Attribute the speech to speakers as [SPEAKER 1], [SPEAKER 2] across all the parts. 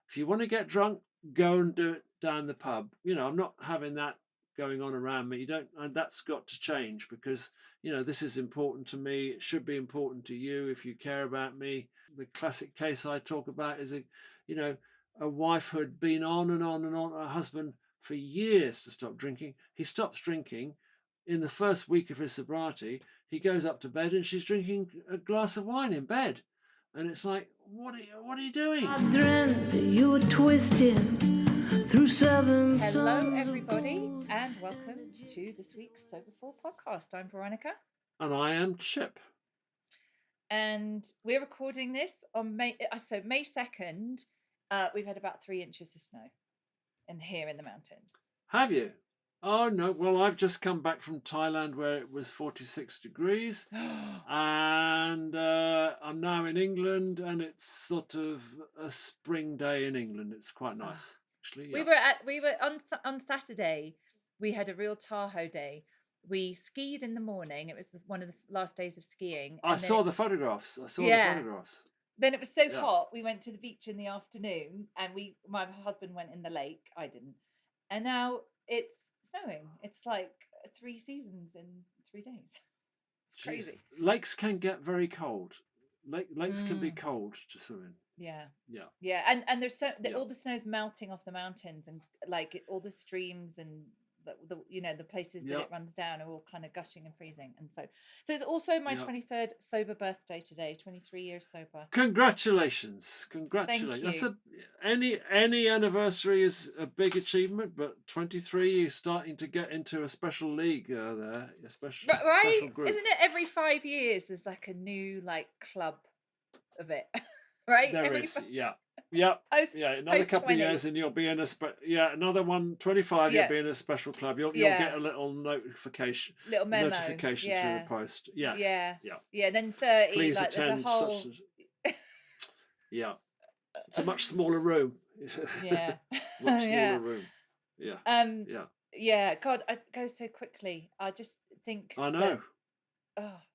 [SPEAKER 1] If you want to get drunk, go and do it down the pub. I'm not having that going on around me. You don't, and that's got to change because, this is important to me. It should be important to you if you care about me. The classic case I talk about is a wife who had been on and on and on, her husband for years to stop drinking. He stops drinking. In the first week of his sobriety, he goes up to bed and she's drinking a glass of wine in bed. And it's like, what are you doing?
[SPEAKER 2] I dreamt that you were twisting through seven.
[SPEAKER 3] Hello, everybody, and welcome to this week's Soberful podcast. I'm Veronica.
[SPEAKER 1] And I am Chip.
[SPEAKER 3] And we're recording this on May 2nd. We've had about 3 inches of snow here in the mountains.
[SPEAKER 1] Have you? Oh, no. Well, I've just come back from Thailand where it was 46 degrees. And I'm now in England and it's sort of a spring day in England. It's quite nice, actually. Yeah.
[SPEAKER 3] We were on Saturday. We had a real Tahoe day. We skied in the morning. It was one of the last days of skiing.
[SPEAKER 1] I saw the photographs.
[SPEAKER 3] Then it was so hot. We went to the beach in the afternoon and my husband went in the lake. I didn't. And now it's snowing. It's like 3 seasons in 3 days. It's crazy.
[SPEAKER 1] Jeez. Lakes can get very cold. Lakes can be cold to swim in.
[SPEAKER 3] Yeah. And there's all the snow's melting off the mountains, and like all the streams and the places that it runs down are all kind of gushing and freezing. And so it's also my 23rd sober birthday today. 23 years sober.
[SPEAKER 1] Congratulations.
[SPEAKER 3] Thank you.
[SPEAKER 1] That's any anniversary is a big achievement, but 23 you're starting to get into a special league there, a special group.
[SPEAKER 3] Isn't it every 5 years there's like a new club of it? Right?
[SPEAKER 1] There is. Another couple of years and you'll be in another 25 you'll be in a special club. You'll get a little notification,
[SPEAKER 3] memo
[SPEAKER 1] through the post.
[SPEAKER 3] Then 30.
[SPEAKER 1] Please
[SPEAKER 3] there's a whole
[SPEAKER 1] it's a much smaller room.
[SPEAKER 3] Much
[SPEAKER 1] smaller room.
[SPEAKER 3] God, it goes so quickly. I just think
[SPEAKER 1] I know.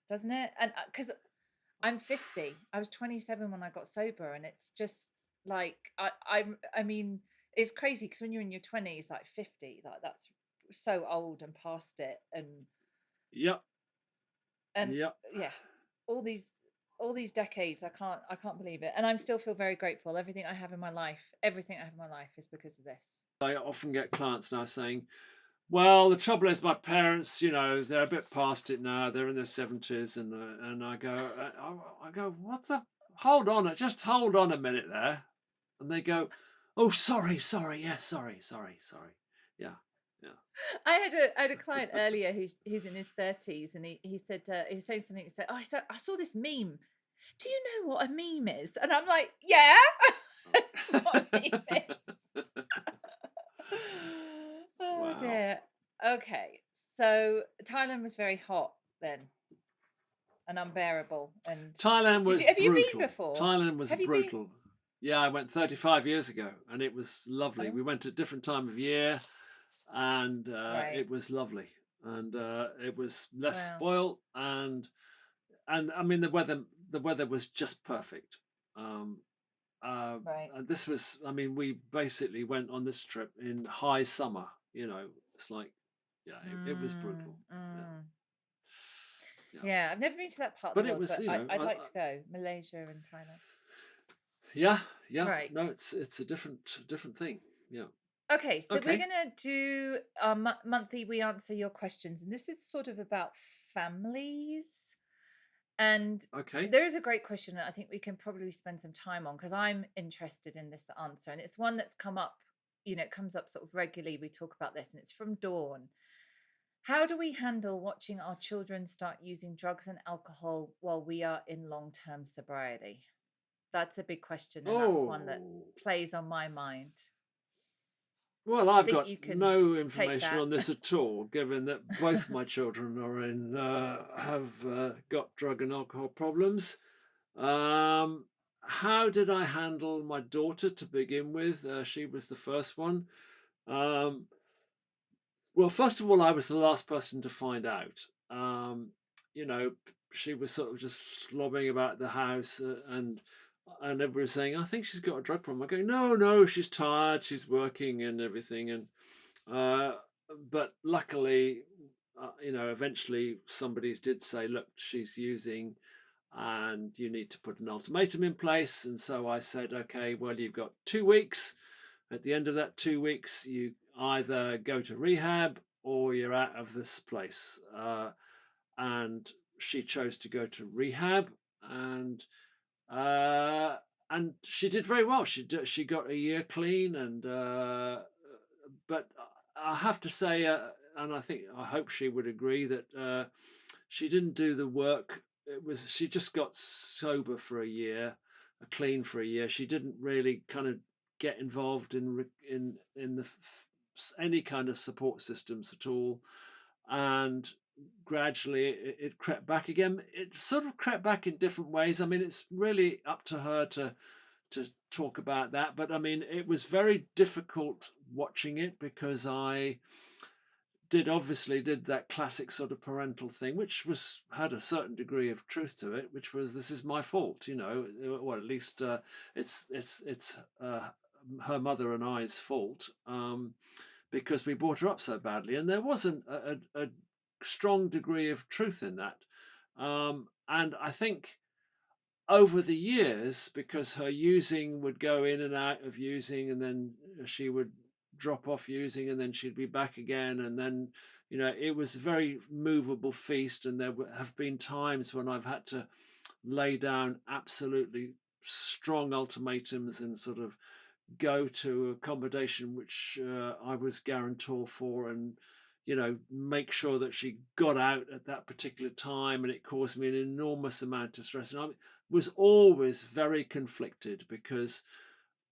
[SPEAKER 3] Doesn't it? And because I'm 50. I was 27 when I got sober, and it's just like I mean, it's crazy because when you're in your 20s, like 50, that's so old and past it, and all these decades, I can't believe it, and I still feel very grateful. Everything I have in my life is because of this.
[SPEAKER 1] I often get clients now saying, well, the trouble is my parents, they're a bit past it now. They're in their 70s. And I go, what the? Hold on a minute there. And they go, oh, sorry. Yeah, sorry. Yeah.
[SPEAKER 3] I had a client earlier who's in his 30s, and he said, he was saying something. He said, I saw this meme. Do you know what a meme is? And I'm like, yeah. What a meme is. Oh dear. Okay, so Thailand was very hot then, and unbearable. And
[SPEAKER 1] Thailand was.
[SPEAKER 3] Have you
[SPEAKER 1] brutal.
[SPEAKER 3] been before?
[SPEAKER 1] Thailand was brutal. Yeah, I went 35 years ago, and it was lovely. We went at a different time of year, and it was lovely, and it was less spoiled, and I mean the weather was just perfect. And this was, I mean, we basically went on this trip in high summer. It's like, it was brutal.
[SPEAKER 3] Yeah, I've never been to that part of the world, but I'd like to go. Malaysia and Thailand.
[SPEAKER 1] Yeah.
[SPEAKER 3] Right.
[SPEAKER 1] No, it's a different thing. Yeah.
[SPEAKER 3] Okay, so we're gonna do our monthly We Answer Your Questions, and this is sort of about families. And there is a great question that I think we can probably spend some time on, because I'm interested in this answer, and it's one that's come up, it comes up sort of regularly. We talk about this, and it's from Dawn. How do we handle watching our children start using drugs and alcohol while we are in long-term sobriety? That's a big question, and that's one that plays on my mind.
[SPEAKER 1] Well, I've got no information on this at all, given that both my children are have got drug and alcohol problems. How did I handle my daughter to begin with? She was the first one. Well, first of all, I was the last person to find out. She was sort of just slobbing about the house, and and everybody's saying, I think she's got a drug problem. I go, no, no, she's tired, she's working and everything. And uh, but luckily, eventually somebody did say, look, she's using, and you need to put an ultimatum in place. And so I said, okay, well, you've got 2 weeks. At the end of that 2 weeks, you either go to rehab or you're out of this place. And she chose to go to rehab, and uh, and she did very well. She got a year clean, and but I have to say, and I hope she would agree that she didn't do the work. She just got sober for a year, clean for a year. She didn't really kind of get involved in any kind of support systems at all, and gradually it crept back again. It sort of crept back in different ways. I mean, it's really up to her to talk about that. But I mean, it was very difficult watching it because I obviously did that classic sort of parental thing, which had a certain degree of truth to it, which was, this is my fault, well, at least it's her mother and I's fault, because we brought her up so badly, and there wasn't a strong degree of truth in that. And I think over the years, because her using would go in and out of using, and then she would drop off using, and then she'd be back again, and then it was a very movable feast. And there have been times when I've had to lay down absolutely strong ultimatums and sort of go to accommodation which I was guarantor for, and make sure that she got out at that particular time, and it caused me an enormous amount of stress. And I was always very conflicted, because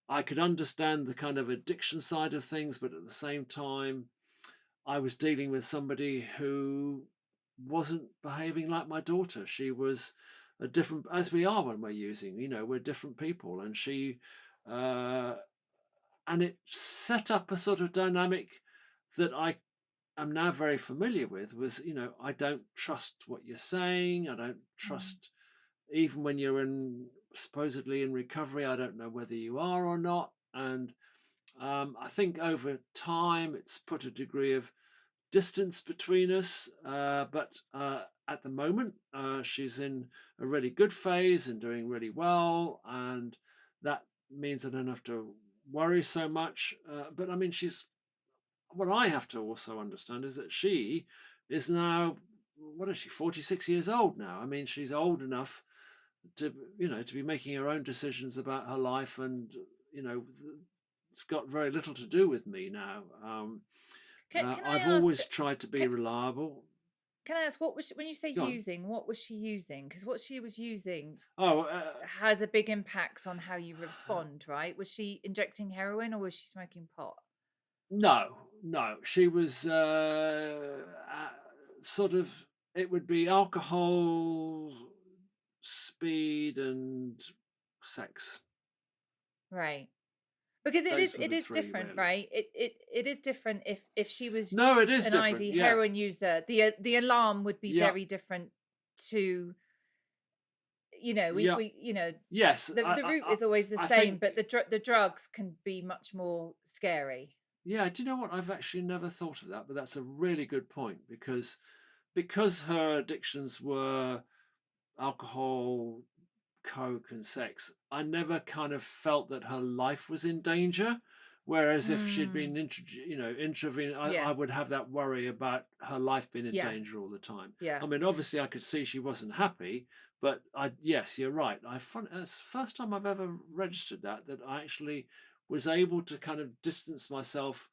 [SPEAKER 1] I could understand the kind of addiction side of things, but at the same time I was dealing with somebody who wasn't behaving like my daughter. She was a different, as we are when we're using, we're different people. And uh, and it set up a sort of dynamic that I am now very familiar with. Was, I don't trust what you're saying. I don't
[SPEAKER 3] Mm.
[SPEAKER 1] trust, even when you're supposedly in recovery, I don't know whether you are or not. And I think over time it's put a degree of distance between us. But at the moment, she's in a really good phase and doing really well, and that means I don't have to worry so much. But I mean, what I have to also understand is that she is now, what is she, 46 years old now? I mean, she's old enough to to be making her own decisions about her life, and you know it's got very little to do with me now.
[SPEAKER 3] Can I
[SPEAKER 1] I've
[SPEAKER 3] ask?
[SPEAKER 1] always tried to be
[SPEAKER 3] Can,
[SPEAKER 1] reliable.
[SPEAKER 3] can I ask what was when you say
[SPEAKER 1] Go on.
[SPEAKER 3] using? What was she using? Because what she was using
[SPEAKER 1] Oh,
[SPEAKER 3] has a big impact on how you respond, right? Was she injecting heroin or was she smoking pot?
[SPEAKER 1] no, no. She was sort of. It would be alcohol, speed, and sex.
[SPEAKER 3] Right. Because
[SPEAKER 1] Those were
[SPEAKER 3] it
[SPEAKER 1] the
[SPEAKER 3] is
[SPEAKER 1] three,
[SPEAKER 3] different,
[SPEAKER 1] really.
[SPEAKER 3] right? It is different if she was
[SPEAKER 1] No, it is
[SPEAKER 3] an
[SPEAKER 1] different.
[SPEAKER 3] IV
[SPEAKER 1] Yeah,
[SPEAKER 3] heroin user. The alarm would be
[SPEAKER 1] yeah,
[SPEAKER 3] very different to,
[SPEAKER 1] yeah.
[SPEAKER 3] we
[SPEAKER 1] Yes,
[SPEAKER 3] the route is always the
[SPEAKER 1] I
[SPEAKER 3] same,
[SPEAKER 1] think.
[SPEAKER 3] but the drugs can be much more scary.
[SPEAKER 1] Yeah, do you know what? I've actually never thought of that, but that's a really good point, because her addictions were alcohol, coke, and sex. I never kind of felt that her life was in danger. Whereas if she'd been
[SPEAKER 3] Mm,
[SPEAKER 1] intervened, I
[SPEAKER 3] yeah,
[SPEAKER 1] would have that worry about her life being in
[SPEAKER 3] yeah,
[SPEAKER 1] danger all the time.
[SPEAKER 3] yeah.
[SPEAKER 1] I mean, obviously, I could see she wasn't happy, but yes, you're right. It's the first time I've ever registered that I actually was able to kind of distance myself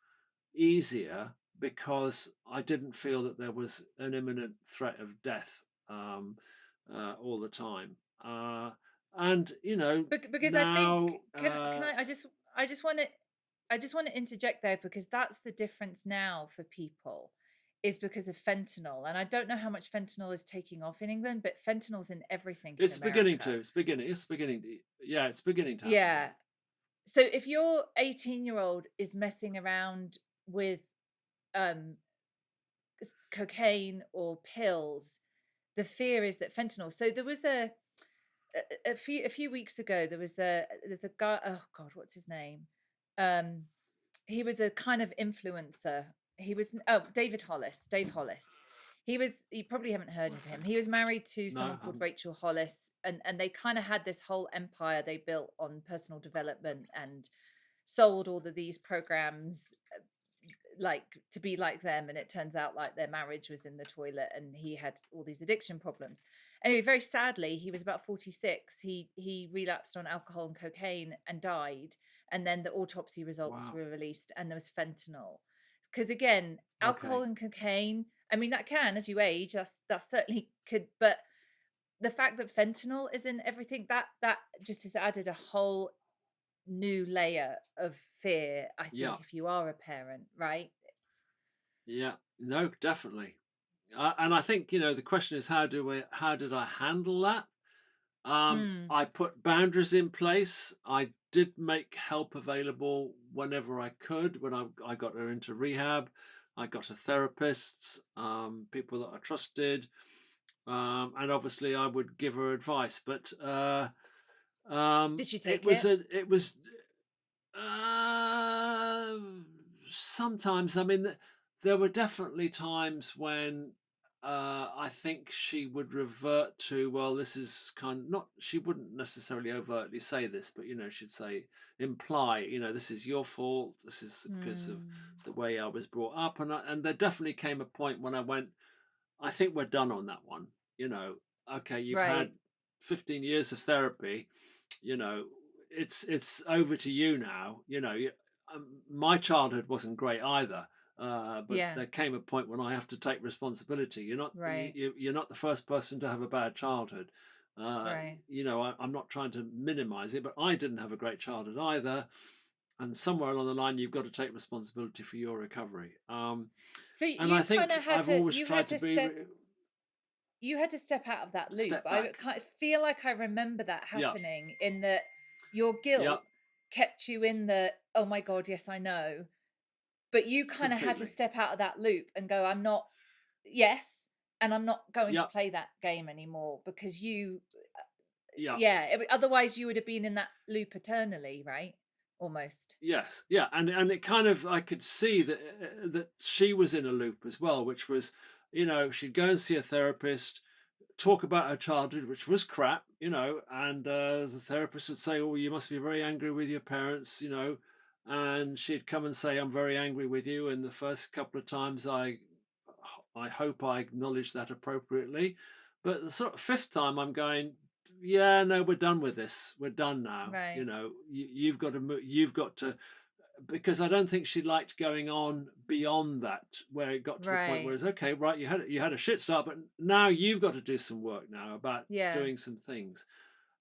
[SPEAKER 1] easier, because I didn't feel that there was an imminent threat of death all the time. And
[SPEAKER 3] Because I think
[SPEAKER 1] now,
[SPEAKER 3] can I just want to interject there because that's the difference now for people is because of fentanyl. And I don't know how much fentanyl is taking off in England, but fentanyl's in everything in America.
[SPEAKER 1] it's beginning to, yeah, it's beginning to happen
[SPEAKER 3] Yeah.
[SPEAKER 1] here.
[SPEAKER 3] So if your 18-year-old is messing around with um cocaine or pills, the fear is that fentanyl. So there was a few weeks ago there's a guy. Oh God, what's his name? Um, he was a kind of influencer. He was David Hollis. Dave Hollis. You probably haven't heard of him.
[SPEAKER 1] Okay.
[SPEAKER 3] He was married to
[SPEAKER 1] No,
[SPEAKER 3] someone called Rachel Hollis, and they kind of had this whole empire they built on personal development and sold all of these programs like to be like them, and it turns out like their marriage was in the toilet and he had all these addiction problems. Anyway, very sadly, he was about 46. He relapsed on alcohol and cocaine and died, and then the autopsy results
[SPEAKER 1] wow.
[SPEAKER 3] were released and there was fentanyl. Because again, alcohol
[SPEAKER 1] Okay.
[SPEAKER 3] and cocaine, I mean, that can, as you age, that certainly could, but the fact that fentanyl is in everything, that just has added a whole new layer of fear, I
[SPEAKER 1] Yeah.
[SPEAKER 3] think, if you are a parent, right?
[SPEAKER 1] Yeah. No, definitely. And I think, the question is, how did I handle that?
[SPEAKER 3] Mm,
[SPEAKER 1] I put boundaries in place. I did make help available whenever I could. When I got her into rehab, I got her therapists, people that I trusted, and obviously I would give her advice. But
[SPEAKER 3] did she
[SPEAKER 1] it
[SPEAKER 3] take
[SPEAKER 1] was
[SPEAKER 3] it?
[SPEAKER 1] uh, sometimes. I mean, there were definitely times when I think she would revert to, well, this is kind of not. She wouldn't necessarily overtly say this, but she'd say, imply, this is your fault. This is because of
[SPEAKER 3] Mm,
[SPEAKER 1] the way I was brought up, and there definitely came a point when I went, I think we're done on that one. You know, okay, you've had
[SPEAKER 3] right.
[SPEAKER 1] 15 years of therapy. You know, it's over to you now. My childhood wasn't great either. But
[SPEAKER 3] Yeah,
[SPEAKER 1] there came a point when I have to take responsibility.
[SPEAKER 3] right,
[SPEAKER 1] You're not the first person to have a bad childhood.
[SPEAKER 3] right.
[SPEAKER 1] I'm not trying to minimize it, but I didn't have a great childhood either. And somewhere along the line, you've got to take responsibility for your recovery.
[SPEAKER 3] So
[SPEAKER 1] And I
[SPEAKER 3] you kind
[SPEAKER 1] think
[SPEAKER 3] of had
[SPEAKER 1] I've
[SPEAKER 3] to
[SPEAKER 1] always
[SPEAKER 3] you
[SPEAKER 1] tried
[SPEAKER 3] had
[SPEAKER 1] to
[SPEAKER 3] to
[SPEAKER 1] be
[SPEAKER 3] step out of that loop.
[SPEAKER 1] step
[SPEAKER 3] I
[SPEAKER 1] back.
[SPEAKER 3] kind of feel like I remember that
[SPEAKER 1] Yeah,
[SPEAKER 3] happening, in that your
[SPEAKER 1] yeah,
[SPEAKER 3] guilt kept you in the, oh my God, yes, I know. But you kind of had to
[SPEAKER 1] completely.
[SPEAKER 3] step out of that loop and go, I'm not, yes, and I'm not going to
[SPEAKER 1] Yeah,
[SPEAKER 3] play that game anymore, because
[SPEAKER 1] yeah.
[SPEAKER 3] yeah, otherwise you would have been in that loop eternally, right? Almost.
[SPEAKER 1] Yes, yeah, and it kind of, I could see that she was in a loop as well, which was, she'd go and see a therapist, talk about her childhood, which was crap, and the therapist would say, "Oh, you must be very angry with your parents," and she'd come and say, "I'm very angry with you." And the first couple of times, I hope I acknowledged that appropriately, but the sort of fifth time, I'm going, "Yeah, no, we're done with this. We're done now.
[SPEAKER 3] Right.
[SPEAKER 1] You've got to move. You've got to." Because I don't think she liked going on beyond that, where it got to the point where
[SPEAKER 3] Right.
[SPEAKER 1] it's okay, right? You had a shit start, but now you've got to do some work now about
[SPEAKER 3] Yeah.
[SPEAKER 1] doing some things.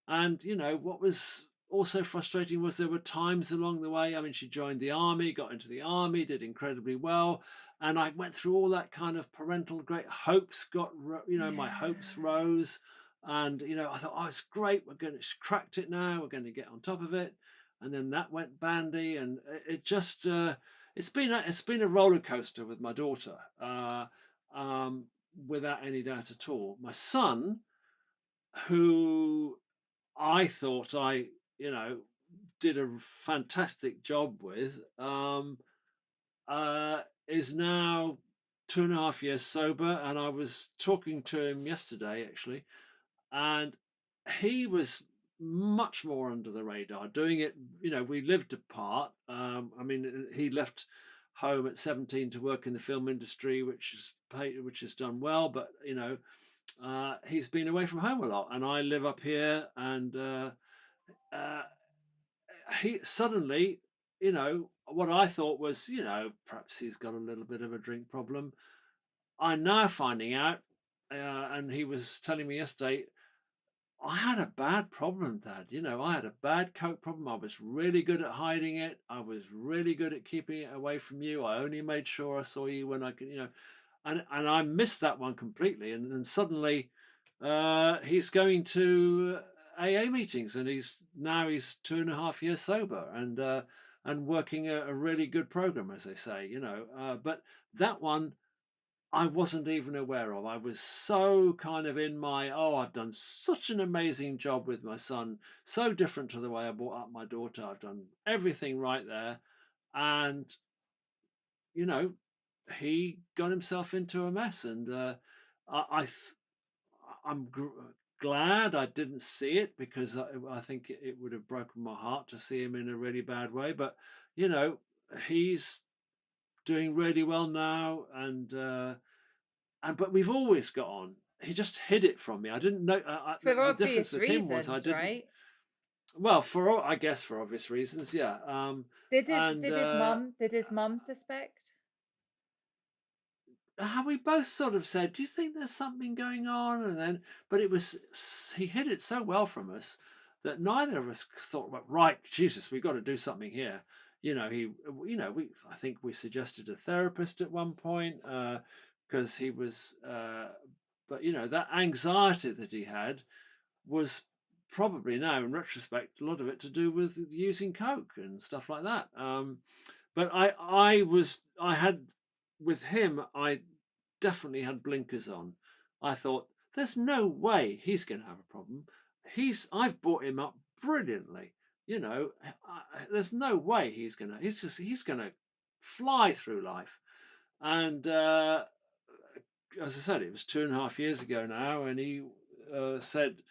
[SPEAKER 1] And what was also frustrating was there were times along the way. I mean, she joined the army, got into the army, did incredibly well, and I went through all that kind of parental great hopes. My hopes
[SPEAKER 3] Yeah.
[SPEAKER 1] rose, and I thought, oh, it's great. She cracked it now. We're going to get on top of it, and then that went bandy, and it just it's been a roller coaster with my daughter, um, without any doubt at all. My son, who I thought I, you know, did a fantastic job with, is now 2.5 years sober. And I was talking to him yesterday, actually, and he was much more under the radar, doing it. We lived apart. I mean, he left home at 17 to work in the film industry, which has done well, but he's been away from home a lot, and I live up here, and uh, he suddenly, what I thought was, perhaps he's got a little bit of a drink problem. I'm now finding out, and he was telling me yesterday, I had a bad problem, Dad. I had a bad coke problem. I was really good at hiding it. I was really good at keeping it away from you. I only made sure I saw you when I could, and I missed that one completely. And then suddenly, he's going to AA meetings, and he's 2.5 years sober, and working a really good program, as they say. But that one, I wasn't even aware of. I was so kind of in my, oh, I've done such an amazing job with my son, so different to the way I brought up my daughter. I've done everything right there. And, you know, he got himself into a mess. And I, I, th- I'm glad I didn't see it, because I think it would have broken my heart to see him in a really bad way. But, you know, he's doing really well now. And but we've always got on. He just hid it from me. I didn't know.
[SPEAKER 3] For
[SPEAKER 1] The difference
[SPEAKER 3] obvious
[SPEAKER 1] with him was I
[SPEAKER 3] reasons,
[SPEAKER 1] didn't.
[SPEAKER 3] right?
[SPEAKER 1] Well, I guess for obvious reasons, yeah. And
[SPEAKER 3] Did his mum suspect?
[SPEAKER 1] how we both sort of said, "Do you think there's something going on?" And then, but he hid it so well from us that neither of us thought, "Well, right, Jesus, we've got to do something here." I think we suggested a therapist at one point, because he was, but that anxiety that he had was probably, now in retrospect, a lot of it to do with using coke and stuff like that. But I had, with him, I definitely had blinkers on. I thought, there's no way he's going to have a problem. I've brought him up brilliantly. There's no way he's going to fly through life. And as I said, it was 2.5 years ago now, and he said,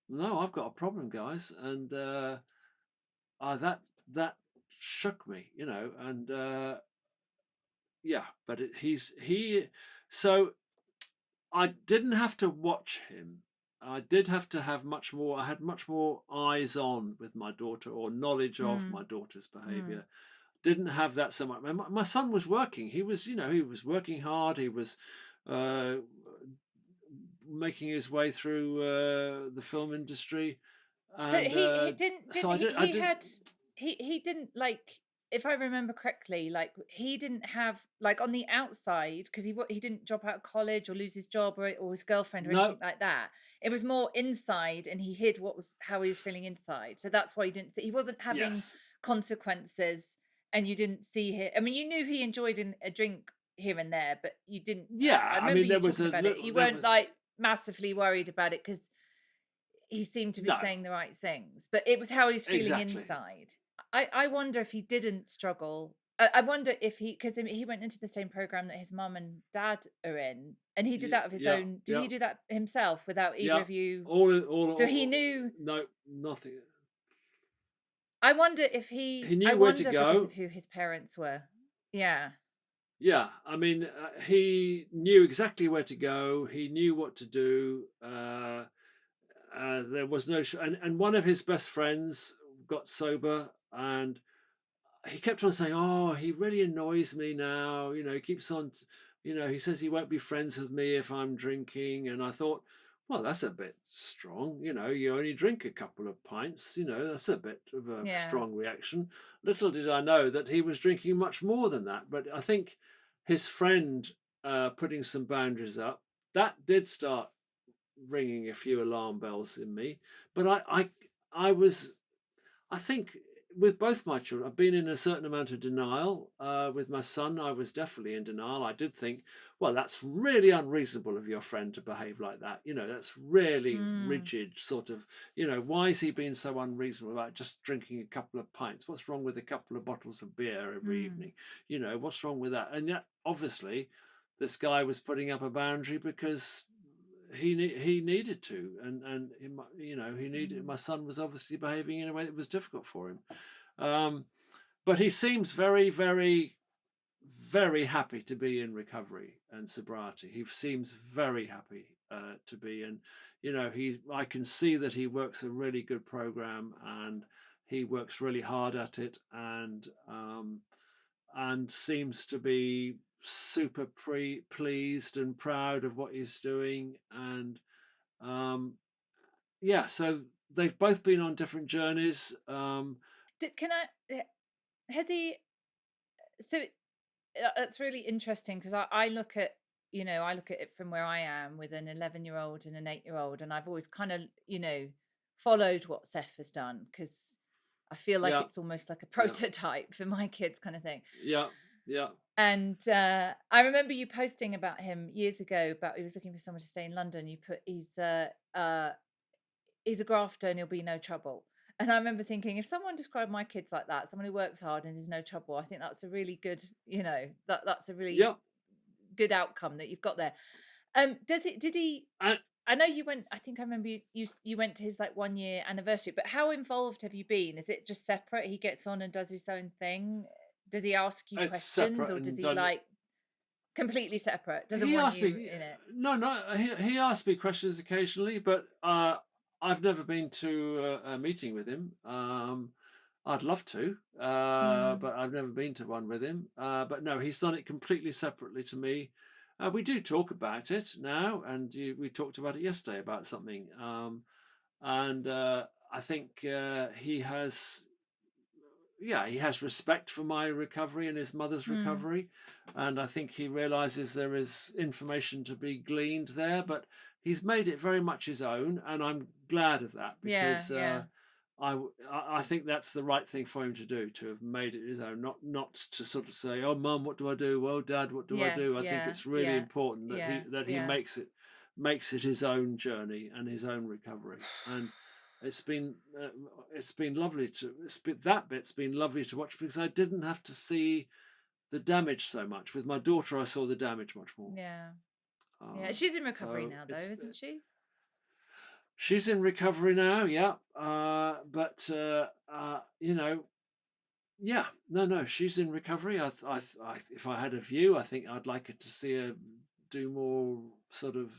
[SPEAKER 1] "No, I've got a problem, guys," and that shook me, and yeah. But so I didn't have to watch him. I did have to have much more. I had much more eyes on with my daughter, or knowledge of
[SPEAKER 3] Mm,
[SPEAKER 1] my daughter's
[SPEAKER 3] mm.
[SPEAKER 1] behaviour. Didn't have that so much. My son was working. He was working hard. He was uh, making his way through the film industry,
[SPEAKER 3] So
[SPEAKER 1] and
[SPEAKER 3] he didn't
[SPEAKER 1] so
[SPEAKER 3] didn't
[SPEAKER 1] I
[SPEAKER 3] he
[SPEAKER 1] did. I
[SPEAKER 3] he
[SPEAKER 1] did.
[SPEAKER 3] had he didn't like, if I remember correctly, like he didn't have, like, on the outside, because he didn't drop out of college or lose his job, or his girlfriend or anything
[SPEAKER 1] No.
[SPEAKER 3] like that. It was more inside, and he hid how he was feeling inside. So that's why you didn't see, he wasn't having
[SPEAKER 1] Yes.
[SPEAKER 3] consequences, and you didn't see him. I mean, you knew he enjoyed a drink here and there, but you didn't. I
[SPEAKER 1] Yeah. I
[SPEAKER 3] remember
[SPEAKER 1] mean,
[SPEAKER 3] you
[SPEAKER 1] there was
[SPEAKER 3] talking
[SPEAKER 1] a
[SPEAKER 3] about it.
[SPEAKER 1] little.
[SPEAKER 3] You
[SPEAKER 1] There
[SPEAKER 3] weren't
[SPEAKER 1] was
[SPEAKER 3] like massively worried about it because he seemed to be
[SPEAKER 1] no.
[SPEAKER 3] saying the right things, but it was how he's feeling
[SPEAKER 1] Exactly.
[SPEAKER 3] inside. I wonder if he didn't struggle. I wonder if because he went into the same program that his mum and dad are in, and he did that of his
[SPEAKER 1] Yeah.
[SPEAKER 3] own. Did
[SPEAKER 1] Yeah.
[SPEAKER 3] he do that himself without either
[SPEAKER 1] Yeah.
[SPEAKER 3] of you? So he
[SPEAKER 1] All
[SPEAKER 3] knew.
[SPEAKER 1] no, nothing. He
[SPEAKER 3] I
[SPEAKER 1] knew where to
[SPEAKER 3] wonder because of
[SPEAKER 1] go.
[SPEAKER 3] who his parents were. Yeah.
[SPEAKER 1] Yeah. I mean, he knew exactly where to go. He knew what to do. There was no, and one of his best friends got sober, and he kept on saying, "Oh, he really annoys me now." He keeps on, he says he won't be friends with me if I'm drinking. And I thought, well, that's a bit strong. You only drink a couple of pints. That's a bit of a
[SPEAKER 3] Yeah.
[SPEAKER 1] strong reaction. Little did I know that he was drinking much more than that. But I think his friend putting some boundaries up, that did start ringing a few alarm bells in me. But I was, I think, with both my children, I've been in a certain amount of denial. With my son, I was definitely in denial. I did think, well, that's really unreasonable of your friend to behave like that. That's really
[SPEAKER 3] Mm,
[SPEAKER 1] rigid, sort of. Why is he being so unreasonable about just drinking a couple of pints? What's wrong with a couple of bottles of beer every
[SPEAKER 3] mm,
[SPEAKER 1] evening? What's wrong with that? And yet, obviously, this guy was putting up a boundary because he needed to, and he needed.
[SPEAKER 3] mm.
[SPEAKER 1] My son was obviously behaving in a way that was difficult for him, um, but he seems very, very, very happy to be in recovery and sobriety. He seems very happy to be, and I can see that he works a really good program, and he works really hard at it, and seems to be super pleased and proud of what he's doing. And um, yeah, so they've both been on different journeys.
[SPEAKER 3] Can I? Has he? So that's really interesting, because I look at, I look at it from where I am with an 11-year-old and an 8-year-old, and I've always kind of, followed what Seth has done, because I feel like
[SPEAKER 1] Yeah,
[SPEAKER 3] it's almost like a
[SPEAKER 1] yeah,
[SPEAKER 3] prototype for my kids, kind of thing.
[SPEAKER 1] yeah, Yeah.
[SPEAKER 3] And I remember you posting about him years ago about he was looking for someone to stay in London. You put he's a grafter and he'll be no trouble. And I remember thinking, if someone described my kids like that, someone who works hard and is no trouble, I think that's a really good, that's a really
[SPEAKER 1] Yeah.
[SPEAKER 3] good outcome that you've got there. Did he?
[SPEAKER 1] And
[SPEAKER 3] I know you went. I think I remember you went to his like 1 year anniversary. But how involved have you been? Is it just separate? He gets on and does his own thing. Does he ask you
[SPEAKER 1] it's
[SPEAKER 3] questions,
[SPEAKER 1] separate
[SPEAKER 3] or does
[SPEAKER 1] and
[SPEAKER 3] he
[SPEAKER 1] done.
[SPEAKER 3] like completely separate? Doesn't
[SPEAKER 1] He
[SPEAKER 3] want
[SPEAKER 1] asked
[SPEAKER 3] you
[SPEAKER 1] me,
[SPEAKER 3] in it.
[SPEAKER 1] no, no, he asked me questions occasionally, but I've never been to a meeting with him. I'd love to,
[SPEAKER 3] Mm,
[SPEAKER 1] but I've never been to one with him. But no, he's done it completely separately to me. We do talk about it now, and we talked about it yesterday about something. And I think he has, yeah, he has respect for my recovery and his mother's
[SPEAKER 3] mm,
[SPEAKER 1] recovery, and I think he realizes there is information to be gleaned there, but he's made it very much his own, and I'm glad of that
[SPEAKER 3] yeah,
[SPEAKER 1] because
[SPEAKER 3] yeah,
[SPEAKER 1] I think that's the right thing for him to do, to have made it his own, not to sort of say, "Oh, Mum, what do I do? Well, Dad, what do I
[SPEAKER 3] yeah,
[SPEAKER 1] do?" I think
[SPEAKER 3] yeah,
[SPEAKER 1] it's really
[SPEAKER 3] yeah,
[SPEAKER 1] important that
[SPEAKER 3] yeah,
[SPEAKER 1] he
[SPEAKER 3] yeah.
[SPEAKER 1] makes it his own journey and his own recovery, and it's been uh, it's been lovely to that bit's been lovely to watch because I didn't have to see the damage so much. With my daughter, I saw the damage much more.
[SPEAKER 3] Yeah, yeah. She's in recovery
[SPEAKER 1] So
[SPEAKER 3] now, though,
[SPEAKER 1] it's
[SPEAKER 3] isn't she?
[SPEAKER 1] she's in recovery now, yeah. But yeah, no, she's in recovery. If I had a view, I think I'd like her to see her do more sort of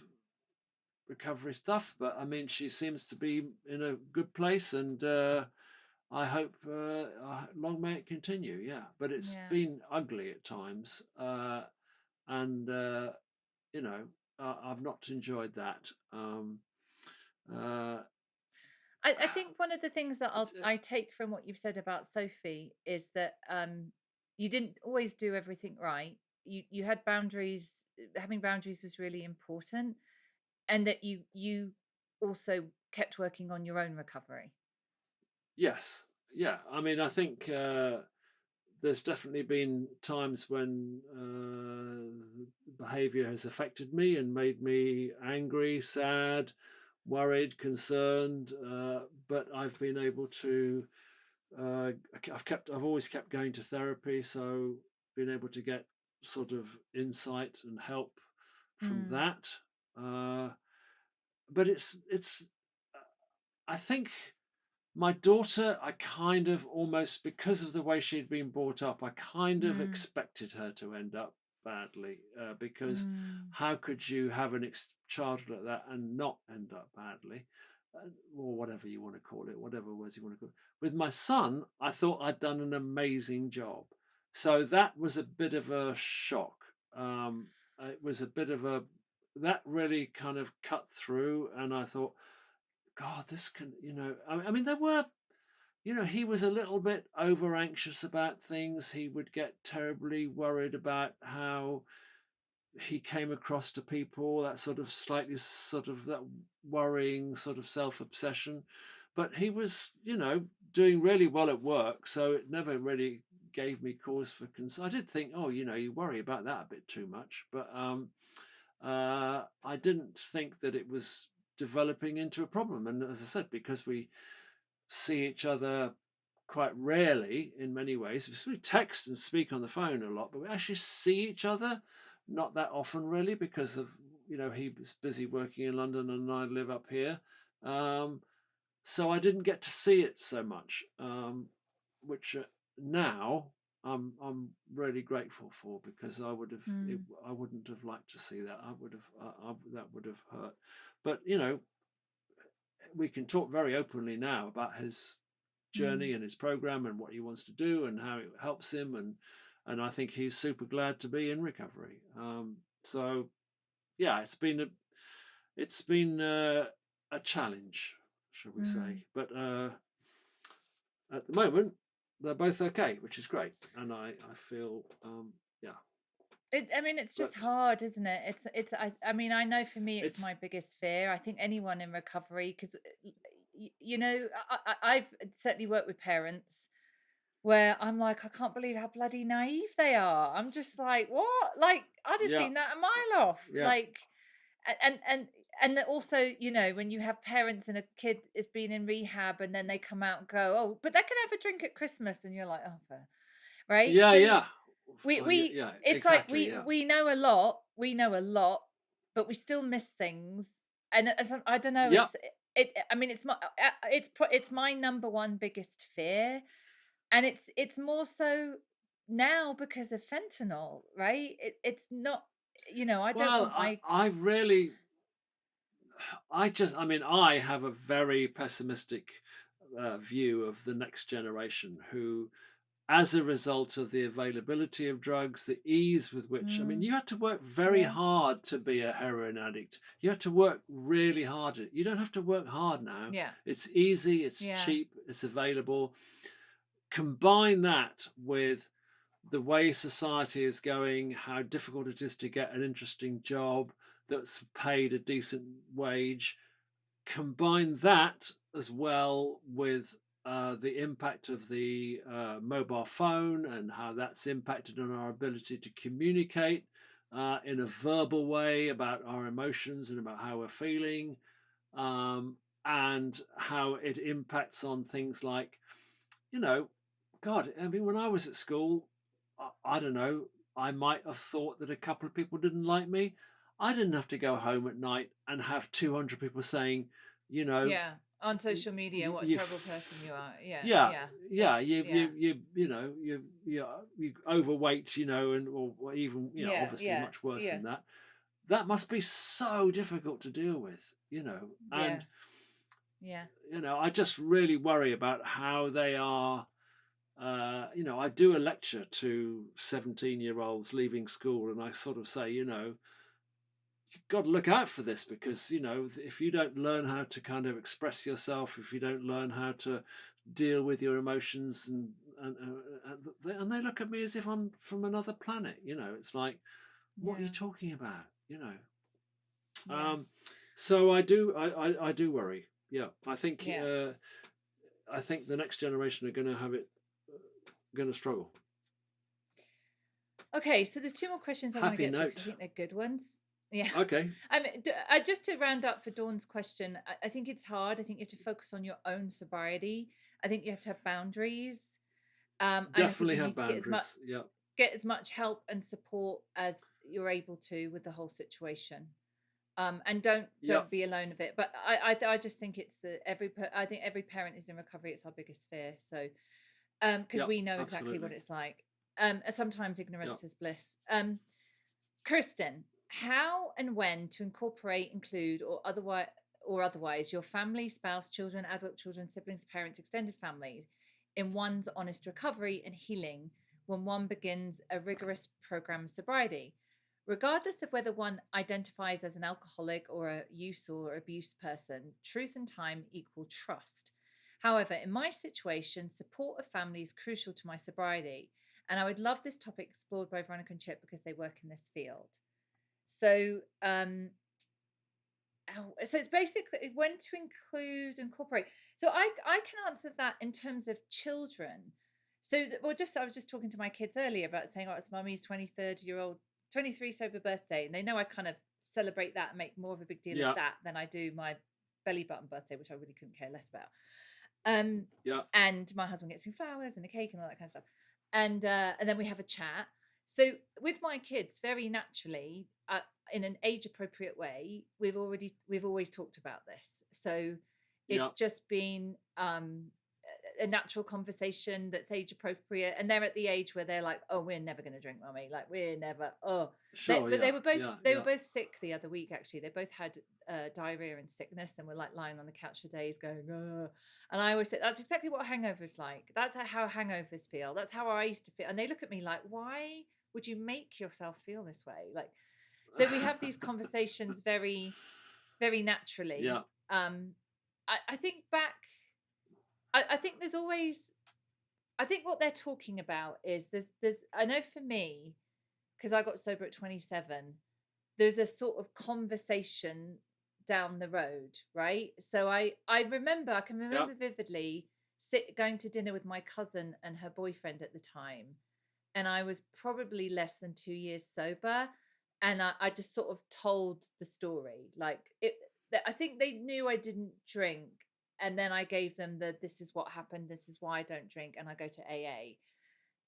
[SPEAKER 1] recovery stuff. But I mean, she seems to be in a good place, and I hope long may it continue. Yeah, but it's
[SPEAKER 3] Yeah.
[SPEAKER 1] been ugly at times, and I've not enjoyed that. Uh,
[SPEAKER 3] I think one of the things that
[SPEAKER 1] it's,
[SPEAKER 3] I take from what you've said about Sophie is that you didn't always do everything right. You had boundaries. Having boundaries was really important, and that you also kept working on your own recovery.
[SPEAKER 1] yes, yeah. I mean, I think there's definitely been times when the behavior has affected me and made me angry, sad, worried, concerned. But I've been able to. I've always kept going to therapy, so being able to get sort of insight and help from
[SPEAKER 3] Mm,
[SPEAKER 1] that. Uh, but it's. I think my daughter, I kind of almost, because of the way she'd been brought up, I kind of
[SPEAKER 3] mm,
[SPEAKER 1] expected her to end up badly, because
[SPEAKER 3] mm,
[SPEAKER 1] how could you have an childhood like that and not end up badly? Or whatever you want to call it, whatever words you want to call it. With my son, I thought I'd done an amazing job. So that was a bit of a shock. It was a bit of a, that really kind of cut through, and I thought, God, this can, I mean, there were, he was a little bit over anxious about things. He would get terribly worried about how he came across to people, that sort of slightly sort of that worrying sort of self obsession. But he was, doing really well at work. So it never really gave me cause for concern. I did think, oh, you worry about that a bit too much. But I didn't think that it was developing into a problem. And as I said, because we see each other quite rarely in many ways. We text and speak on the phone a lot, but we actually see each other not that often, really, because of, he was busy working in London and I live up here. Um, so I didn't get to see it so much, which now I'm really grateful for, because
[SPEAKER 3] mm,
[SPEAKER 1] I wouldn't have liked to see that. I would have that would have hurt. But we can talk very openly now about his
[SPEAKER 3] mm,
[SPEAKER 1] journey and his program and what he wants to do and how it helps him, and I think he's super glad to be in recovery. So yeah, it's been a challenge, shall we
[SPEAKER 3] mm.
[SPEAKER 1] say? But at the moment, they're both okay, which is great, and I feel yeah.
[SPEAKER 3] I mean, it's just
[SPEAKER 1] But
[SPEAKER 3] hard, isn't it? I mean, I know for me, it's
[SPEAKER 1] it's
[SPEAKER 3] my biggest fear. I think anyone in recovery, because, I've certainly worked with parents where I'm like, I can't believe how bloody naive they are. I'm just like, what? Like, I'd have
[SPEAKER 1] Yeah.
[SPEAKER 3] seen that a mile off.
[SPEAKER 1] Yeah.
[SPEAKER 3] Like, and also, you know, when you have parents and a kid is been in rehab and then they come out and go, oh, but they can have a drink at Christmas, and you're like, oh, fair. Right?
[SPEAKER 1] Yeah.
[SPEAKER 3] So
[SPEAKER 1] Yeah. Yeah.
[SPEAKER 3] we
[SPEAKER 1] Yeah.
[SPEAKER 3] it's like
[SPEAKER 1] Exactly. Yeah.
[SPEAKER 3] we know a lot, but we still miss things. And I don't know,
[SPEAKER 1] Yeah.
[SPEAKER 3] I mean, it's my number one biggest fear, and it's more so now because of fentanyl, right? It's not, you know, I don't
[SPEAKER 1] Well,
[SPEAKER 3] want my
[SPEAKER 1] I really, I mean, I have a very pessimistic view of the next generation who, as a result of the availability of drugs, the ease with which, I mean,
[SPEAKER 3] mm,
[SPEAKER 1] you had to work very
[SPEAKER 3] yeah,
[SPEAKER 1] hard to be a heroin addict. You had to work really hard. You don't have to work hard now.
[SPEAKER 3] yeah,
[SPEAKER 1] It's easy, it's
[SPEAKER 3] yeah,
[SPEAKER 1] cheap, it's available. Combine that with the way society is going, how difficult it is to get an interesting job that's paid a decent wage. Combine that as well with the impact of the mobile phone and how that's impacted on our ability to communicate in a verbal way about our emotions and about how we're feeling, um, and how it impacts on things like, you know, God, I mean, when I was at school, I don't know, I might have thought that a couple of people didn't like me. I didn't have to go home at night and have 200 people saying, you know,
[SPEAKER 3] yeah. On
[SPEAKER 1] you,
[SPEAKER 3] social media, what a
[SPEAKER 1] you
[SPEAKER 3] terrible person you are. Yeah,
[SPEAKER 1] yeah,
[SPEAKER 3] yeah.
[SPEAKER 1] yeah,
[SPEAKER 3] It's yeah,
[SPEAKER 1] you overweight, you know, and or even, you know,
[SPEAKER 3] yeah,
[SPEAKER 1] obviously
[SPEAKER 3] yeah,
[SPEAKER 1] much worse
[SPEAKER 3] yeah,
[SPEAKER 1] than that. That must be so difficult to deal with, you know,
[SPEAKER 3] yeah,
[SPEAKER 1] and
[SPEAKER 3] yeah,
[SPEAKER 1] you know, I just really worry about how they are. You know, I do a lecture to 17-year-olds leaving school, and I sort of say, you know, you've got to look out for this because, you know, if you don't learn how to kind of express yourself, if you don't learn how to deal with your emotions, and they look at me as if I'm from another planet. You know, it's like, what are you
[SPEAKER 3] yeah,
[SPEAKER 1] talking about? You know,
[SPEAKER 3] yeah,
[SPEAKER 1] so I do worry. Yeah,
[SPEAKER 3] yeah.
[SPEAKER 1] I think the next generation are going to have it, going to struggle.
[SPEAKER 3] Okay, so there's two more questions I want to
[SPEAKER 1] Happy
[SPEAKER 3] get through because I
[SPEAKER 1] note.
[SPEAKER 3] think they're good ones. Yeah.
[SPEAKER 1] Okay.
[SPEAKER 3] I mean, just to round up for Dawn's question, I think it's hard. I think you have to focus on your own sobriety. I think you have to have boundaries. And I think
[SPEAKER 1] Definitely
[SPEAKER 3] you
[SPEAKER 1] have
[SPEAKER 3] need to
[SPEAKER 1] boundaries. Yeah.
[SPEAKER 3] get as much help and support as you're able to with the whole situation. And
[SPEAKER 1] Yeah.
[SPEAKER 3] don't be alone of it. But I just think it's I think every parent is in recovery. It's our biggest fear. So because
[SPEAKER 1] Yeah.
[SPEAKER 3] we know exactly what
[SPEAKER 1] Absolutely.
[SPEAKER 3] it's like. Sometimes
[SPEAKER 1] Yeah.
[SPEAKER 3] ignorance is bliss. Kirsten, how and when to incorporate, include, or otherwise your family, spouse, children, adult children, siblings, parents, extended families in one's honest recovery and healing when one begins a rigorous program of sobriety, regardless of whether one identifies as an alcoholic or a use or abuse person. Truth and time equal trust. However, in my situation, support of family is crucial to my sobriety, and I would love this topic explored by Veronica and Chip because they work in this field. So, so it's basically when to include, incorporate. So I can answer that in terms of children. So, well, just I was just talking to my kids earlier about saying, "Oh, it's mummy's 23rd-year-old, 23 sober birthday," and they know I kind of celebrate that and make more of a big deal of
[SPEAKER 1] Yeah.
[SPEAKER 3] that than I do my belly button birthday, which I really couldn't care less about.
[SPEAKER 1] Yeah.
[SPEAKER 3] And my husband gets me flowers and a cake and all that kind of stuff. And then we have a chat. So with my kids, very naturally, in an age appropriate way, we've always talked about this. So
[SPEAKER 1] Yeah.
[SPEAKER 3] it's just been a natural conversation that's age appropriate, and they're at the age where they're like, "Oh, we're never going to drink, mummy. Like, we're never." Oh,
[SPEAKER 1] Sure.
[SPEAKER 3] but
[SPEAKER 1] Yeah. Yeah.
[SPEAKER 3] they were
[SPEAKER 1] Yeah.
[SPEAKER 3] both sick the other week. Actually, they both had diarrhea and sickness, and were like lying on the couch for days, going, "Oh." And I always say that's exactly what a hangover is like. That's how hangovers feel. That's how I used to feel. And they look at me like, "Why would you make yourself feel this way?" Like, so we have these conversations very, very naturally.
[SPEAKER 1] Yeah.
[SPEAKER 3] I think back. I think there's always. I think what they're talking about is there's. I know for me, because I got sober at 27. There's a sort of conversation down the road, right? So I can
[SPEAKER 1] Yeah.
[SPEAKER 3] remember vividly going to dinner with my cousin and her boyfriend at the time, and I was probably less than 2 years sober, and I just sort of told the story like it. I think they knew I didn't drink, and then I gave them the this is what happened, this is why I don't drink, and I go to AA,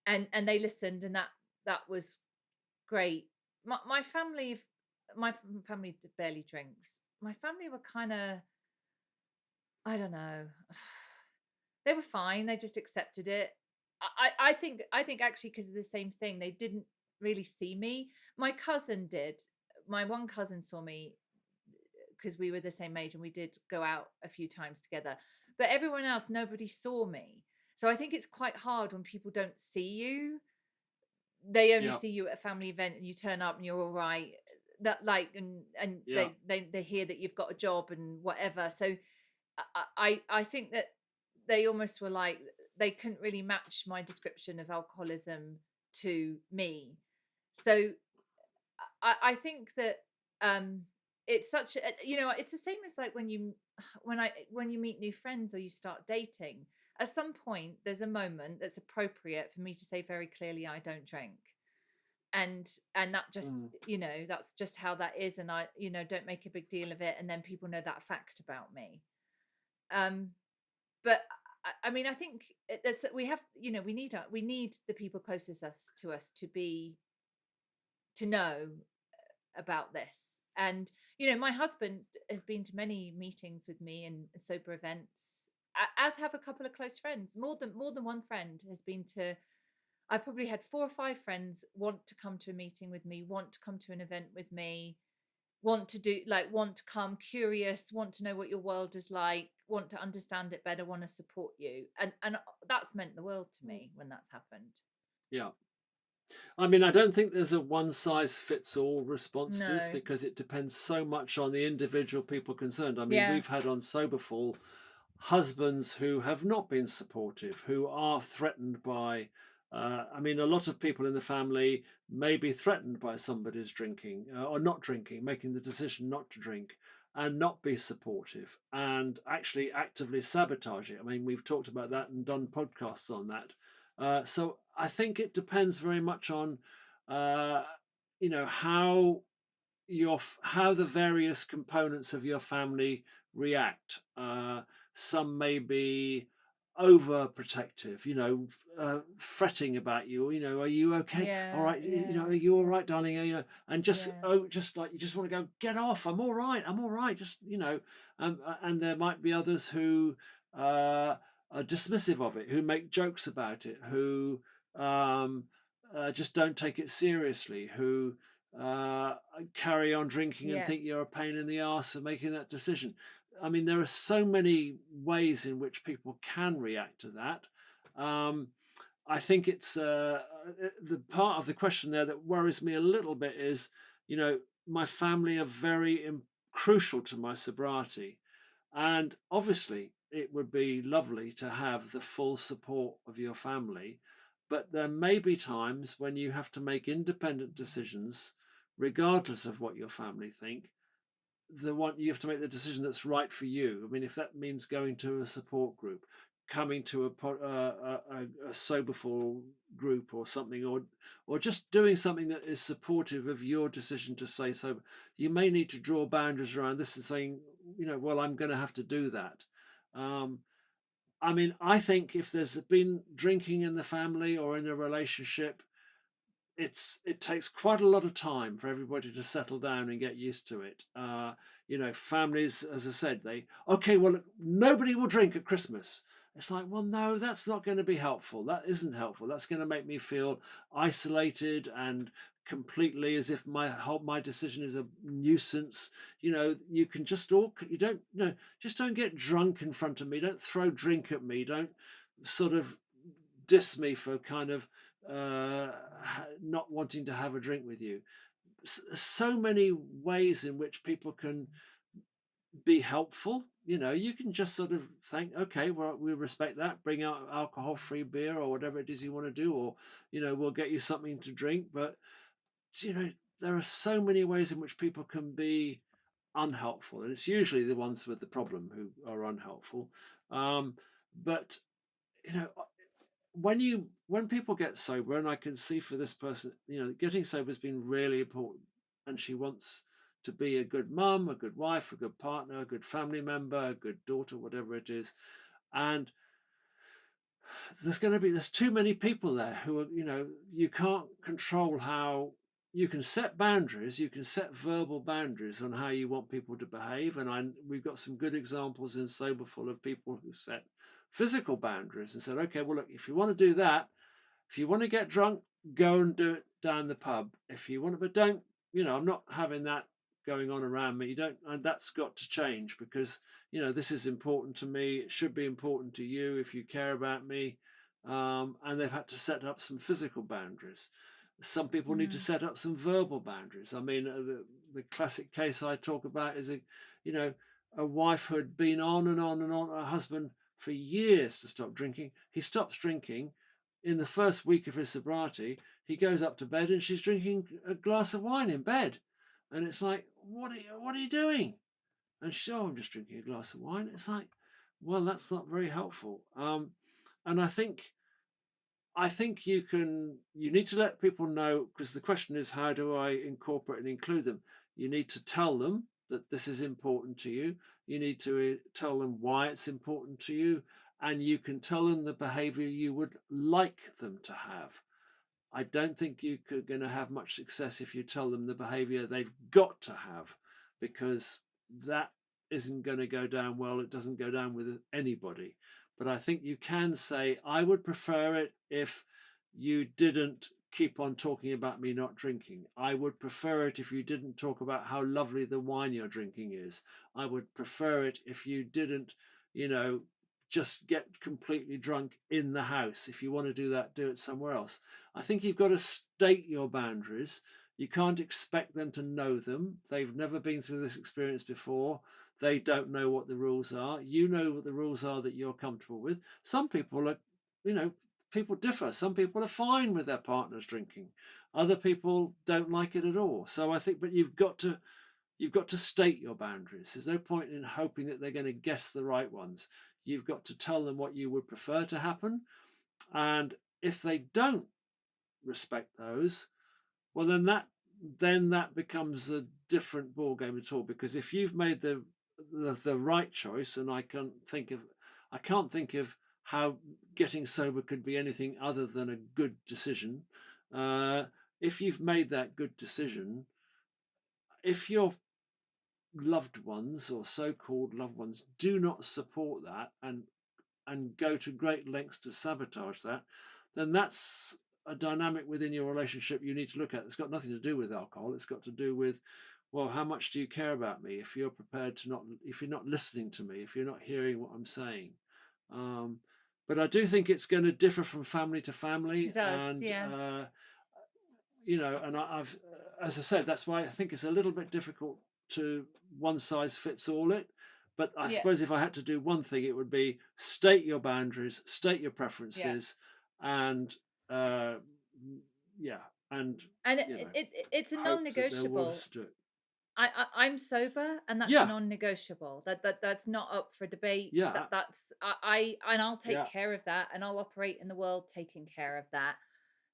[SPEAKER 3] and they listened, and that was great. My family, my family barely drinks. My family were kind of, I don't know. They were fine. They just accepted it. I think actually because of the same thing, they didn't really see me. My cousin did. My one cousin saw me because we were the same age and we did go out a few times together. But everyone else, nobody saw me. So I think it's quite hard when people don't see you. They only
[SPEAKER 1] Yeah.
[SPEAKER 3] see you at a family event and you turn up and you're all right. That like and
[SPEAKER 1] Yeah.
[SPEAKER 3] they hear that you've got a job and whatever. So I think that they almost were like they couldn't really match my description of alcoholism to me. So I think that it's such a, it's the same as like when you meet new friends or you start dating. At some point, there's a moment that's appropriate for me to say very clearly, I don't drink. And that just,
[SPEAKER 1] Mm.
[SPEAKER 3] that's just how that is. And I, don't make a big deal of it. And then people know that fact about me. But I mean, I think there's we have, we need the people closest to us to know about this. And my husband has been to many meetings with me and sober events, as have a couple of close friends. More than one friend has been to. I've probably had 4 or 5 friends want to come to a meeting with me, want to come to an event with me, want to come curious, want to know what your world is like, want to understand it better, want to support you. And that's meant the world to me when that's happened.
[SPEAKER 1] Yeah. I mean, I don't think there's a one size fits all response to this
[SPEAKER 3] No.
[SPEAKER 1] because it depends so much on the individual people concerned. I mean,
[SPEAKER 3] Yeah.
[SPEAKER 1] we've had on Soberful husbands who have not been supportive, who are threatened by. I mean, a lot of people in the family may be threatened by somebody's drinking or not drinking, making the decision not to drink and not be supportive and actually actively sabotage it. I mean, we've talked about that and done podcasts on that. So I think it depends very much on, uh, how how the various components of your family react. Some may be overprotective, fretting about you. Are you okay? All
[SPEAKER 3] Yeah.
[SPEAKER 1] right,
[SPEAKER 3] Yeah.
[SPEAKER 1] are you all
[SPEAKER 3] Yeah.
[SPEAKER 1] right, darling? And just
[SPEAKER 3] Yeah.
[SPEAKER 1] just like you just want to go, get off. I'm all right. I'm all right. Just and there might be others who are dismissive of it, who make jokes about it, who um, just don't take it seriously, who uh, carry on drinking and
[SPEAKER 3] Yeah.
[SPEAKER 1] think you're a pain in the ass for making that decision. I mean, there are so many ways in which people can react to that. Um, I think it's the part of the question there that worries me a little bit is, my family are very crucial to my sobriety. And obviously, it would be lovely to have the full support of your family, but there may be times when you have to make independent decisions, regardless of what your family think. You have to make the decision that's right for you. I mean, if that means going to a support group, coming to a soberful group or something, or just doing something that is supportive of your decision to stay sober, you may need to draw boundaries around this and saying, well, I'm going to have to do that. Um, I mean, I think if there's been drinking in the family or in a relationship, it takes quite a lot of time for everybody to settle down and get used to it. Families, as I said, okay, well, nobody will drink at Christmas. It's like, well, no, that's not going to be helpful. That isn't helpful. That's going to make me feel isolated and completely as if my decision is a nuisance. You can just all you don't just don't get drunk in front of me. Don't throw drink at me. Don't sort of diss me for kind of not wanting to have a drink with you. So many ways in which people can be helpful. You can just sort of think, okay, well, we respect that. Bring out alcohol-free beer or whatever it is you want to do, or we'll get you something to drink. But there are so many ways in which people can be unhelpful, and it's usually the ones with the problem who are unhelpful. But you know, when people get sober, and I can see for this person, getting sober has been really important, and she wants to be a good mum, a good wife, a good partner, a good family member, a good daughter, whatever it is. And there's too many people there who are, you can't control how you can set boundaries, you can set verbal boundaries on how you want people to behave. And we've got some good examples in Soberful of people who set physical boundaries and said, okay, well, look, if you want to do that, if you want to get drunk, go and do it down the pub. If you want to, but don't, I'm not having that going on around me. You don't, and that's got to change because, this is important to me. It should be important to you if you care about me. And they've had to set up some physical boundaries. Some people need to set up some verbal boundaries. I mean, the classic case I talk about is a wife who had been on and on and on, her husband for years to stop drinking. He stops drinking. In the first week of his sobriety, he goes up to bed and she's drinking a glass of wine in bed. And it's like, what are you doing? And she, oh, I'm just drinking a glass of wine. It's like, well, that's not very helpful. And I think you need to let people know, because the question is, how do I incorporate and include them? You need to tell them that this is important to you. You need to tell them why it's important to you, and you can tell them the behavior you would like them to have. I don't think you're going to have much success if you tell them the behavior they've got to have, because that isn't going to go down well. It doesn't go down with anybody. But I think you can say, I would prefer it if you didn't keep on talking about me not drinking. I would prefer it if you didn't talk about how lovely the wine you're drinking is. I would prefer it if you didn't, just get completely drunk in the house. If you want to do that, do it somewhere else. I think you've got to state your boundaries. You can't expect them to know them. They've never been through this experience before. They don't know what the rules are. You know what the rules are that you're comfortable with. Some people are, people differ. Some people are fine with their partners drinking. Other people don't like it at all. So I think, but you've got to state your boundaries. There's no point in hoping that they're going to guess the right ones. You've got to tell them what you would prefer to happen. And if they don't respect those, well, then that becomes a different ball game at all. Because if you've made the right choice, and I can't think of how getting sober could be anything other than a good decision. If you've made that good decision, if your loved ones or so-called loved ones do not support that and go to great lengths to sabotage that, then that's a dynamic within your relationship you need to look at. It's got nothing to do with alcohol. It's got to do with, well, how much do you care about me? If you're prepared to not, if you're not listening to me, if you're not hearing what I'm saying. But I do think it's going to differ from family to family.
[SPEAKER 3] It does,
[SPEAKER 1] And
[SPEAKER 3] yeah.
[SPEAKER 1] and I've, as I said, that's why I think it's a little bit difficult to one size fits all it. But I suppose if I had to do one thing, it would be state your boundaries, state your preferences, and yeah, and
[SPEAKER 3] it's a
[SPEAKER 1] hope that they'll want
[SPEAKER 3] non-negotiable.
[SPEAKER 1] us to do it.
[SPEAKER 3] I'm sober, and that's a
[SPEAKER 1] Yeah,
[SPEAKER 3] non-negotiable. That's not up for debate.
[SPEAKER 1] yeah,
[SPEAKER 3] That's and I'll take
[SPEAKER 1] yeah,
[SPEAKER 3] care of that, and I'll operate in the world taking care of that.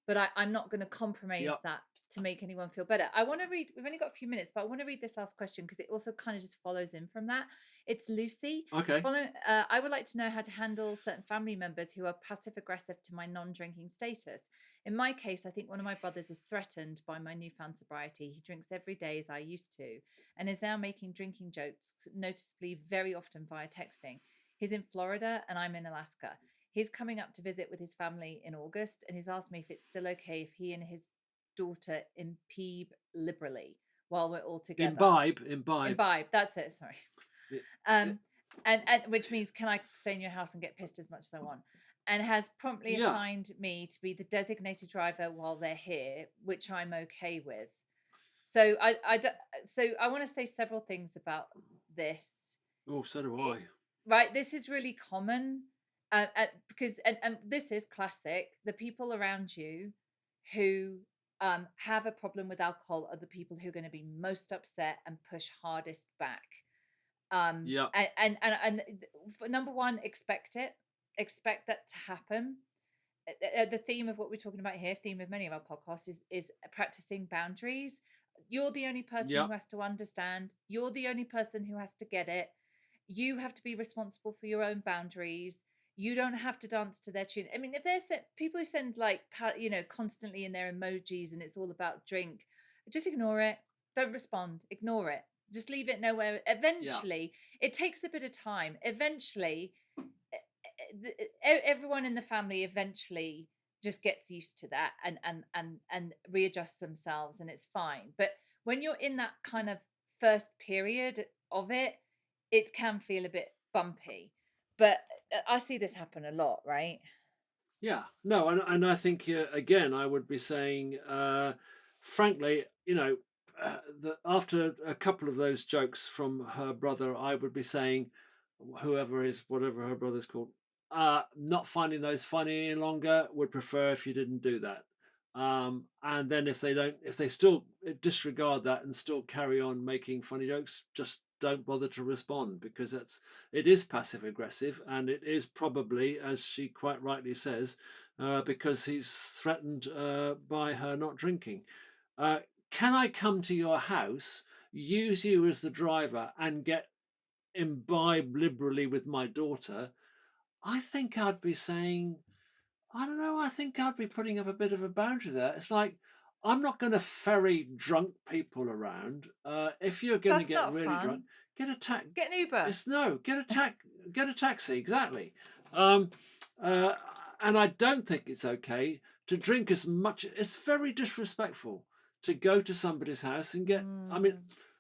[SPEAKER 3] But I'm not going to compromise
[SPEAKER 1] yeah.
[SPEAKER 3] that to make anyone feel better. I want to read, we've only got a few minutes, but I want to read this last question because it also kind of just follows in from that. It's Lucy.
[SPEAKER 1] Okay.
[SPEAKER 3] I would like to know how to handle certain family members who are passive aggressive to my non-drinking status. In my case, I think one of my brothers is threatened by my newfound sobriety. He drinks every day as I used to and is now making drinking jokes, noticeably very often via texting. He's in Florida and I'm in Alaska. He's coming up to visit with his family in August, and he's asked me if it's still okay if he and his daughter imbibe liberally while we're all together.
[SPEAKER 1] Imbibe.
[SPEAKER 3] That's it. Sorry. And which means, can I stay in your house and get pissed as much as I want? And has promptly assigned me to be the designated driver while they're here, which I'm okay with. So I want to say several things about this.
[SPEAKER 1] Oh, so do I.
[SPEAKER 3] Right, this is really common. Because and this is classic. The people around you who have a problem with alcohol are the people who are going to be most upset and push hardest back. And number one, expect it. expect that to happen. The theme of what we're talking about here, theme of many of our podcasts, is practicing boundaries. You're the only person
[SPEAKER 1] Yeah.
[SPEAKER 3] who has to understand. You're the only person who has to get it. You have to be responsible for your own boundaries. You don't have to dance to their tune. I mean, if they're people who send like, constantly in their emojis and it's all about drink, just ignore it. Don't respond. Ignore it. Just leave it nowhere. Eventually, it takes a bit of time. Eventually, everyone in the family eventually just gets used to that and readjusts themselves, and it's fine. But when you're in that kind of first period of it, it can feel a bit bumpy. But I see this happen a lot, right?
[SPEAKER 1] Yeah, no, and I think again, I would be saying, frankly, that after a couple of those jokes from her brother, I would be saying, whatever her brother's called, not finding those funny any longer. Would prefer if you didn't do that. And then if they still disregard that and still carry on making funny jokes, just don't bother to respond, because it is passive aggressive, and it is probably, as she quite rightly says, because he's threatened by her not drinking. Uh, can I come to your house, use you as the driver, and get imbibe liberally with my daughter? I think I'd be saying, I don't know. I think I'd be putting up a bit of a boundary there. It's like, I'm not going to ferry drunk people around. If you're going to
[SPEAKER 3] That's
[SPEAKER 1] get
[SPEAKER 3] not
[SPEAKER 1] really drunk,
[SPEAKER 3] fun.
[SPEAKER 1] get a taxi.
[SPEAKER 3] Get an Uber.
[SPEAKER 1] Get a taxi. Exactly. Um, uh, and I don't think it's okay to drink as much. It's very disrespectful to go to somebody's house and get. I mean,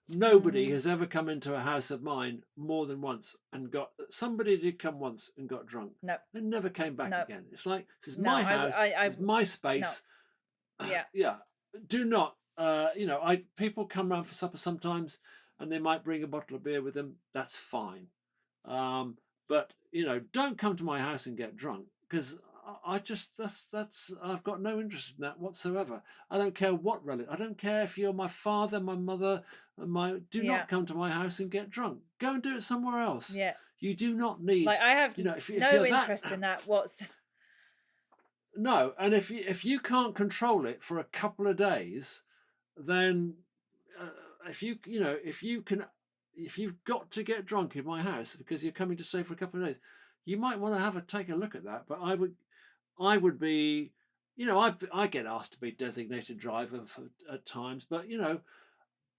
[SPEAKER 1] nobody has ever come into a house of mine more than once and got. Somebody did come once and got drunk.
[SPEAKER 3] No.
[SPEAKER 1] And never came back
[SPEAKER 3] No.
[SPEAKER 1] again. It's like, this is
[SPEAKER 3] No,
[SPEAKER 1] my house. This is my
[SPEAKER 3] no.
[SPEAKER 1] space.
[SPEAKER 3] Yeah.
[SPEAKER 1] Yeah. Do not. People come round for supper sometimes, and they might bring a bottle of beer with them. That's fine. But don't come to my house and get drunk, because I just that's I've got no interest in that whatsoever. I don't care what relative. I don't care if you're my father, my mother, do
[SPEAKER 3] Yeah.
[SPEAKER 1] not come to my house and get drunk. Go and do it somewhere else.
[SPEAKER 3] Yeah.
[SPEAKER 1] You do not need.
[SPEAKER 3] Like, I have
[SPEAKER 1] if
[SPEAKER 3] no
[SPEAKER 1] you're
[SPEAKER 3] interest in that.
[SPEAKER 1] No, and if you can't control it for a couple of days, then if you've got to get drunk in my house because you're coming to stay for a couple of days, you might want to take a look at that. But I would be, I get asked to be designated driver at times, but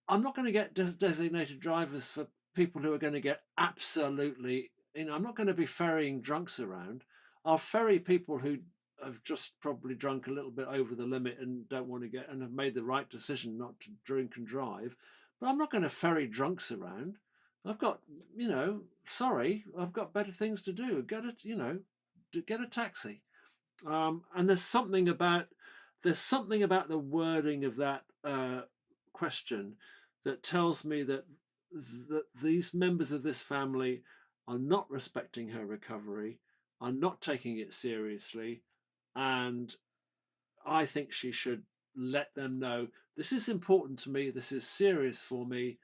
[SPEAKER 1] I'm not going to get designated drivers for people who are going to get absolutely. I'm not going to be ferrying drunks around. I'll ferry people who have just probably drunk a little bit over the limit and don't want to get, and have made the right decision not to drink and drive. But I'm not going to ferry drunks around. I've got, sorry, I've got better things to do. Get a taxi. And there's something about the wording of that question that tells me that these members of this family are not respecting her recovery, are not taking it seriously, and I think she should let them know, this is important to me, this is serious for me.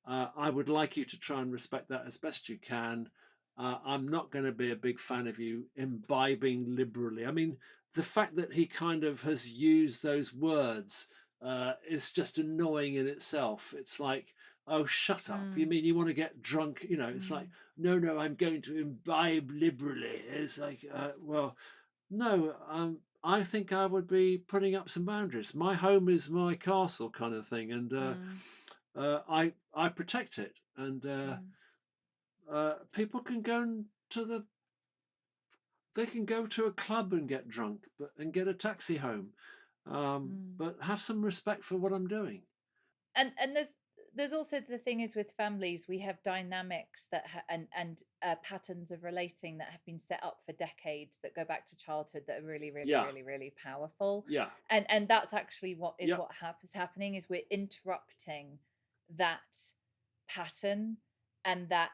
[SPEAKER 1] I would like you to try and respect that as best you can. I'm not going to be a big fan of you imbibing liberally. I mean, the fact that he kind of has used those words is just annoying in itself. It's like, oh, shut up. You mean you want to get drunk? It's like, no, I'm going to imbibe liberally. It's like, well, no, I think I would be putting up some boundaries. My home is my castle, kind of thing, and I protect it. And people can they can go to a club and get drunk, and get a taxi home, but have some respect for what I'm doing.
[SPEAKER 3] And there's also the thing is, with families, we have dynamics that and patterns of relating that have been set up for decades, that go back to childhood, that are really, really, really, really powerful.
[SPEAKER 1] Yeah.
[SPEAKER 3] And that's actually what is happening, is we're interrupting that pattern, and that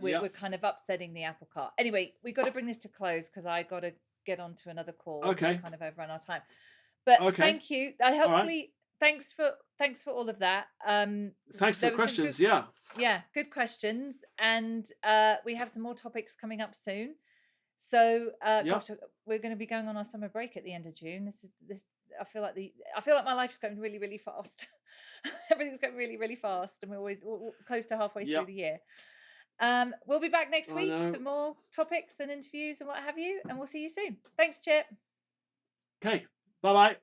[SPEAKER 3] we're kind of upsetting the apple cart. Anyway, we got to bring this to close, because I got to get on to another call.
[SPEAKER 1] Okay.
[SPEAKER 3] We're kind of overrun our time. But thank you. Hopefully. Thanks for all of that.
[SPEAKER 1] Thanks for the questions. Yeah,
[SPEAKER 3] good questions, and we have some more topics coming up soon. So,
[SPEAKER 1] Yep.
[SPEAKER 3] gosh, we're going to be going on our summer break at the end of June. This. I feel like my life's going really, really fast. Everything's going really, really fast, and we're close to halfway through
[SPEAKER 1] Yep.
[SPEAKER 3] the year. We'll be back next
[SPEAKER 1] I
[SPEAKER 3] week,
[SPEAKER 1] know.
[SPEAKER 3] some more topics and interviews and what have you, and we'll see you soon. Thanks, Chip.
[SPEAKER 1] Okay. Bye bye.